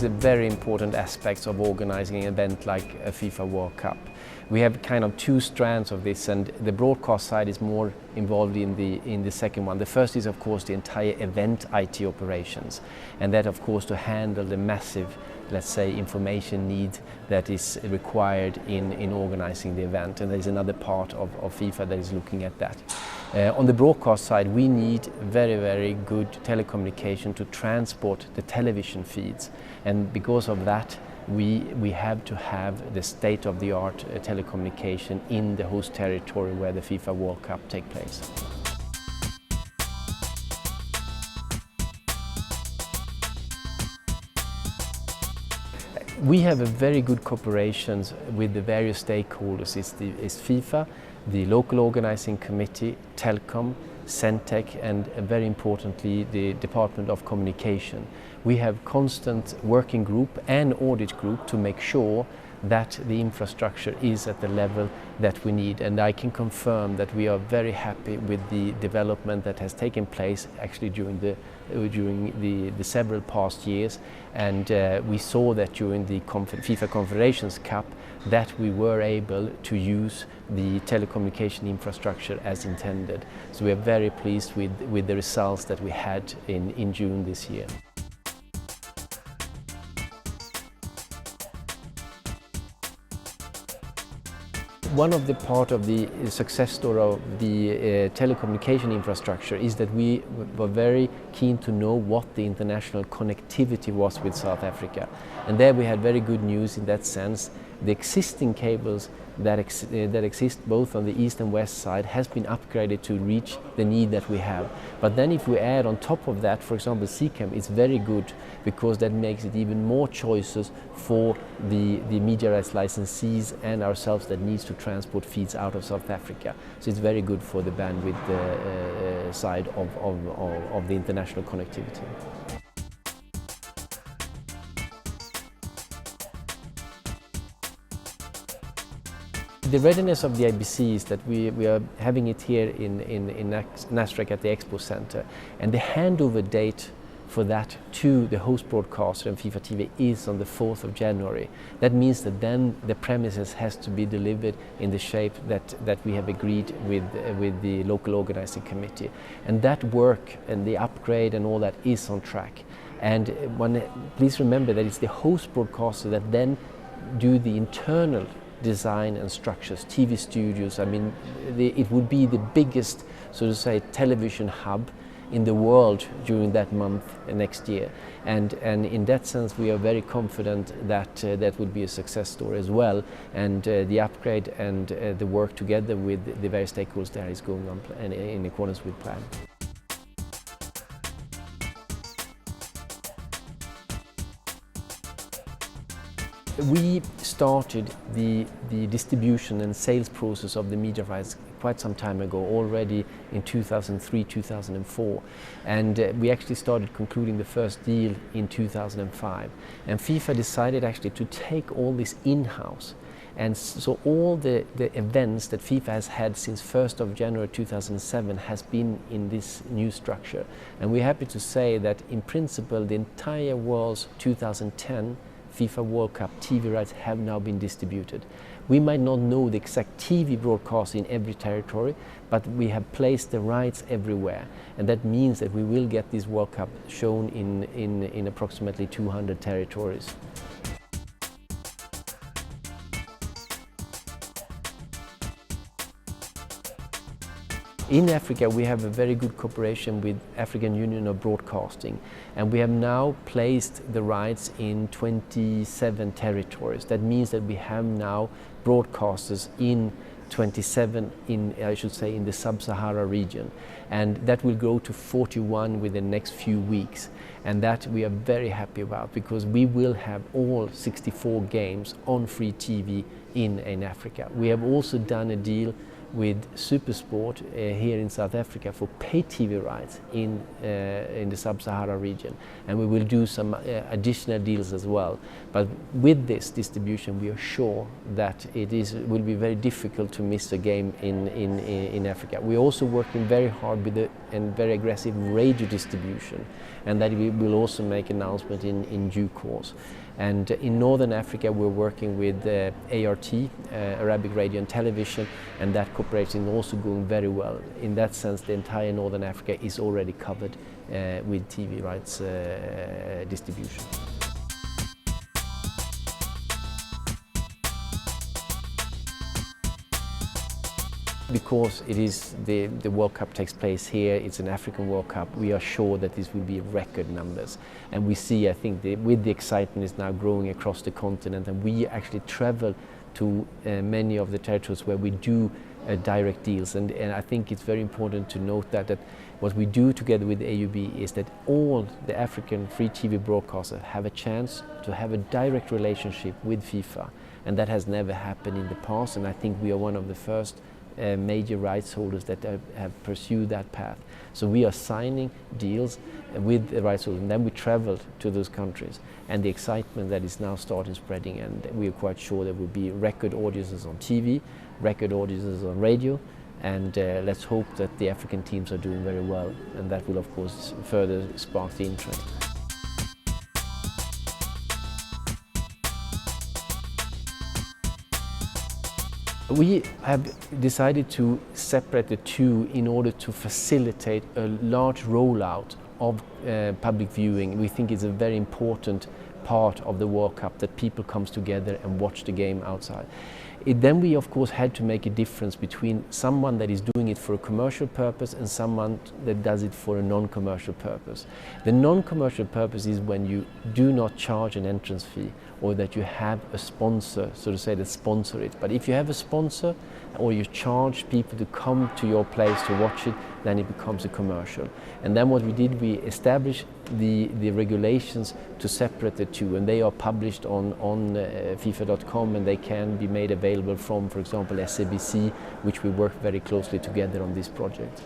the very important aspects of organizing an event like a FIFA World Cup. We have kind of two strands of this, and the broadcast side is more involved in the second one. The first is of course the entire event IT operations, and that of course to handle the massive, let's say, information need that is required in organizing the event, and there's another part of FIFA that is looking at that. On the broadcast side, we need very good telecommunication to transport the television feeds, and because of that we have to have the state-of-the-art telecommunication in the host territory where the FIFA World Cup takes place. We have a very good cooperation with the various stakeholders. It's FIFA, the local organizing committee, Telcom, Centec, and very importantly the Department of Communication. We have constant working group and audit group to make sure that the infrastructure is at the level that we need, and I can confirm that we are very happy with the development that has taken place actually during the several past years, and we saw that during the FIFA Confederations Cup that we were able to use the telecommunication infrastructure as intended. So we are very pleased with the results that we had in June this year. One of the part of the success story of the telecommunication infrastructure is that we were very keen to know what the international connectivity was with South Africa. And there we had very good news in that sense. The existing cables that exist both on the east and west side has been upgraded to reach the need that we have. But then if we add on top of that, for example, SEACOM, it's very good because that makes it even more choices for the media rights licensees and ourselves that needs to transport feeds out of South Africa. So it's very good for the bandwidth side of the international connectivity. The readiness of the IBC is that we are having it here in Nasrec at the Expo Center, and the handover date for that to the host broadcaster and FIFA TV is on the 4th of January. That means that then the premises has to be delivered in the shape that we have agreed with the local organizing committee, and that work and the upgrade and all that is on track. And please remember that it's the host broadcaster that then do the internal design and structures, TV studios. I mean, it would be the biggest, so to say, television hub in the world during that month next year. And in that sense, we are very confident that that would be a success story as well. And the upgrade and the work together with the various stakeholders there is going on in accordance with plan. We started the distribution and sales process of the media rights quite some time ago, already in 2003, 2004. And we actually started concluding the first deal in 2005. And FIFA decided actually to take all this in-house. And so all the events that FIFA has had since 1st of January 2007 has been in this new structure. And we're happy to say that in principle the entire world's 2010 FIFA World Cup TV rights have now been distributed. We might not know the exact TV broadcast in every territory, but we have placed the rights everywhere. And that means that we will get this World Cup shown in approximately 200 territories. In Africa, we have a very good cooperation with African Union of Broadcasting, and we have now placed the rights in 27 territories. That means that we have now broadcasters in 27 in the sub-Sahara region, and that will go to 41 within the next few weeks, and that we are very happy about because we will have all 64 games on free TV in Africa. We have also done a deal with Supersport here in South Africa for pay TV rights in the Sub-Sahara region, and we will do some additional deals as well. But with this distribution, we are sure that will be very difficult to miss a game in Africa. We're also working very hard with and very aggressive radio distribution, and that we will also make announcement in due course. And in Northern Africa, we're working with ART, Arabic Radio and Television, and that cooperation is also going very well. In that sense, the entire Northern Africa is already covered with TV rights distribution. Because it is the World Cup takes place here, it's an African World Cup, we are sure that this will be record numbers. And we see, I think, with the excitement is now growing across the continent, and we actually travel to many of the territories where we do direct deals. And I think it's very important to note that what we do together with AUB is that all the African free TV broadcasters have a chance to have a direct relationship with FIFA. And that has never happened in the past, and I think we are one of the first major rights holders that have pursued that path. So we are signing deals with the rights holders, and then we travel to those countries, and the excitement that is now starting spreading, and we are quite sure there will be record audiences on TV, record audiences on radio, and let's hope that the African teams are doing very well, and that will of course further spark the interest. We have decided to separate the two in order to facilitate a large rollout of public viewing. We think it's a very important part of the World Cup that people come together and watch the game outside. Then we of course had to make a difference between someone that is doing it for a commercial purpose and someone that does it for a non-commercial purpose. The non-commercial purpose is when you do not charge an entrance fee, or that you have a sponsor, so to say, that sponsor it. But if you have a sponsor or you charge people to come to your place to watch it, then it becomes a commercial. And then what we did, we established the regulations to separate the two, and they are published on FIFA.com, and they can be made available from, for example, SABC, which we work very closely together on this project.